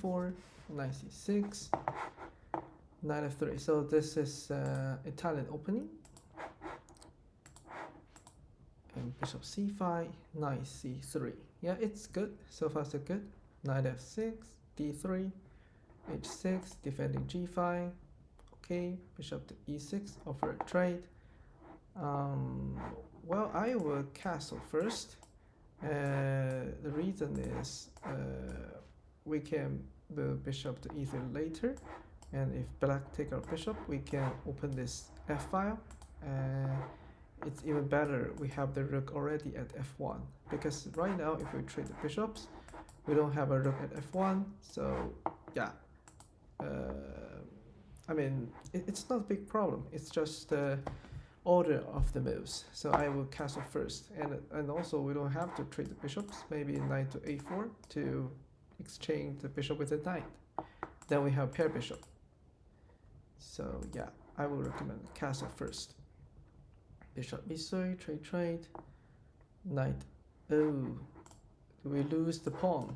d4, knight c6, knight f3. So this is Italian opening. And bishop c5, knight c3. Yeah, it's good. So far so good. Knight f6, d3, h6, defending g5. Okay, bishop to e6, offer a trade. Well, I will castle first. The reason is we can move bishop to e3 later, and if black take our bishop, we can open this f file. It's even better we have the rook already at f1, because right now if we trade the bishops, we don't have a rook at f1. So yeah, I mean it's not a big problem. It's just order of the moves. So I will castle first, and also we don't have to trade the bishops. Maybe knight to a4 to exchange the bishop with the knight. Then we have pair bishop. So yeah, I will recommend castle first. Bishop b3, trade, knight. Oh, we lose the pawn.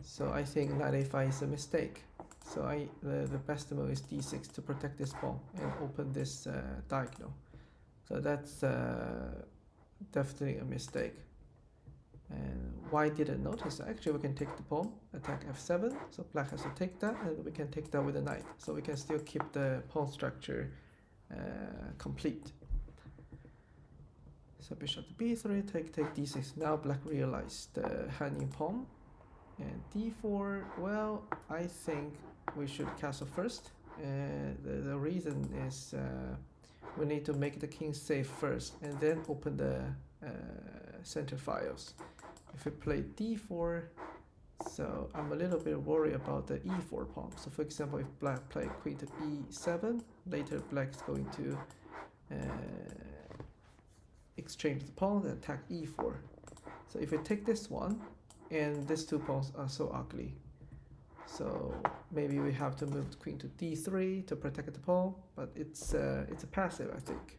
So I think knight a5 is a mistake. So the best move is d6 to protect this pawn and open this diagonal. So that's definitely a mistake. And why didn't notice? Actually, we can take the pawn, attack f7. So black has to take that, and we can take that with the knight. So we can still keep the pawn structure complete. So bishop to b3, take d6. Now black realized the hanging pawn. And d4, well, I think we should castle first. The reason is we need to make the king safe first and then open the center files. If we play d4, so I'm a little bit worried about the e4 pawn. So for example, if black play queen to e7, later black is going to exchange the pawn and attack e4. So if we take this one, and these two pawns are so ugly, so maybe we have to move the queen to d3 to protect the pawn, but it's a passive, I think.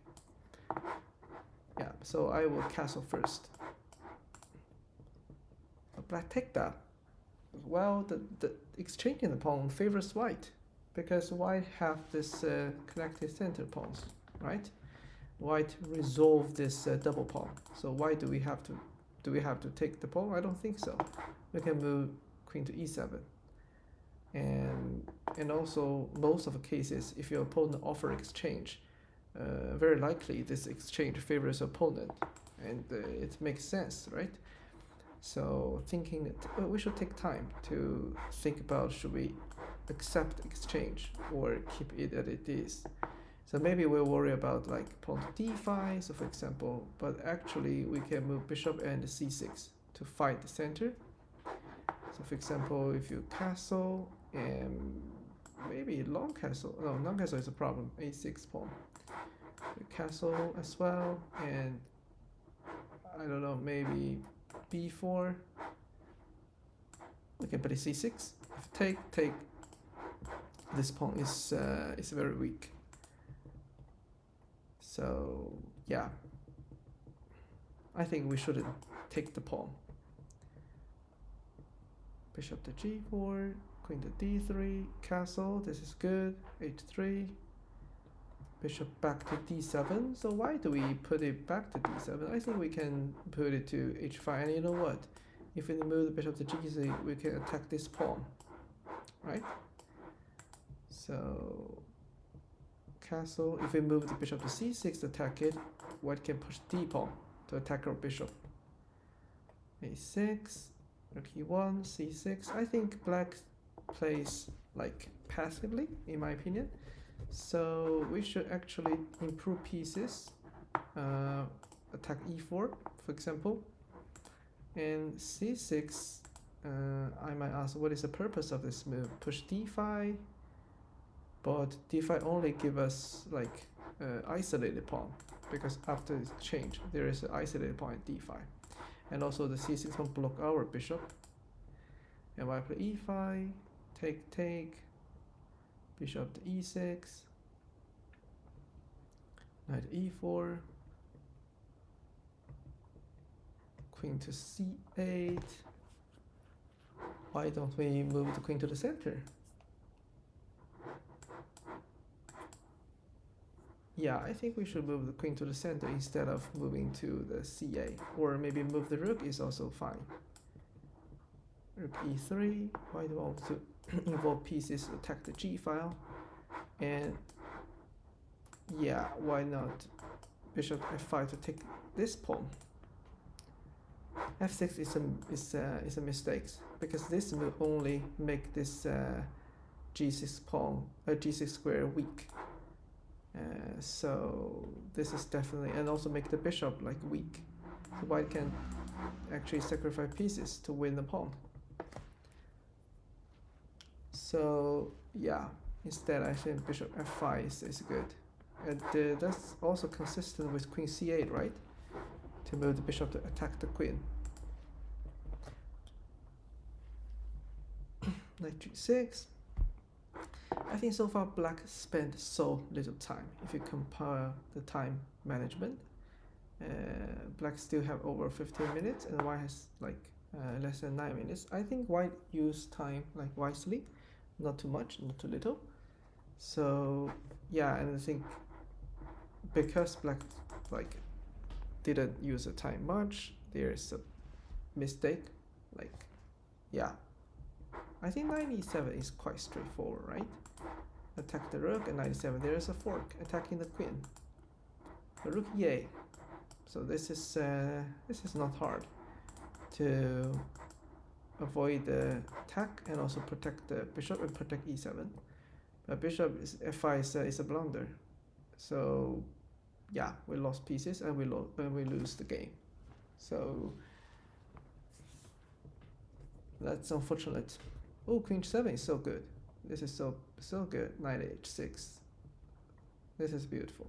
Yeah, so I will castle first. But black take that. Well, the exchanging the pawn favors white, because white have this connected center pawns, right? White resolve this double pawn. So why do we have to take the pawn? I don't think so. We can move queen to e7. And also most of the cases, if your opponent offer exchange, very likely this exchange favors opponent, and it makes sense, right? So thinking that we should take time to think about, should we accept exchange or keep it as it is. So maybe we'll worry about like pawn to d5, so for example, but actually we can move bishop and c6 to fight the center. So for example, if you castle and maybe long castle, no, long castle is a problem, a6 pawn. You castle as well, and I don't know, maybe b4. We can play c6. If take, this pawn is very weak. So yeah, I think we shouldn't take the pawn. Bishop to g4, queen to d3, castle, this is good, h3, bishop back to d7. So why do we put it back to d7? I think we can put it to h5, and you know what? If we move the bishop to g3, we can attack this pawn, right? So castle, if we move the bishop to c6 to attack it, white can push d pawn to attack our bishop. a6, rook e1, c6. I think black plays like passively, in my opinion. So we should actually improve pieces, attack e4, for example, and c6. I might ask, what is the purpose of this move? Push d5, but d5 only give us like isolated pawn, because after exchange there is an isolated pawn at d5, and also the c6 won't block our bishop. And white play e5, take, bishop to e6, knight e4, queen to c8, why don't we move the queen to the center? Yeah, I think we should move the queen to the center instead of moving to the CA, or maybe move the rook is also fine. Rook e3, why do I want to involve pieces to attack the g file? And yeah, why not bishop f5 to take this pawn? f6 is a mistake, because this will only make this g6 pawn, g6 square weak. So this is definitely, and also make the bishop like weak. So white can actually sacrifice pieces to win the pawn. So yeah, instead I think bishop f5 is good. And that's also consistent with queen c8, right? To move the bishop to attack the queen. Knight g6. I think so far black spent so little time. If you compare the time management, black still have over 15 minutes and white has like less than 9 minutes. I think white used time like wisely, not too much, not too little. So yeah, and I think because black like didn't use the time much, there's a mistake. Like yeah, I think knight e7 is quite straightforward, right? Attack the rook, and knight e7. There is a fork attacking the queen. The rook e8. So this is not hard to avoid the attack and also protect the bishop and protect e7. But bishop is f5 is a blunder. So yeah, we lost pieces and we lose the game. So that's unfortunate. Oh, queen h7 is so good. This is so good. Knight h6. This is beautiful.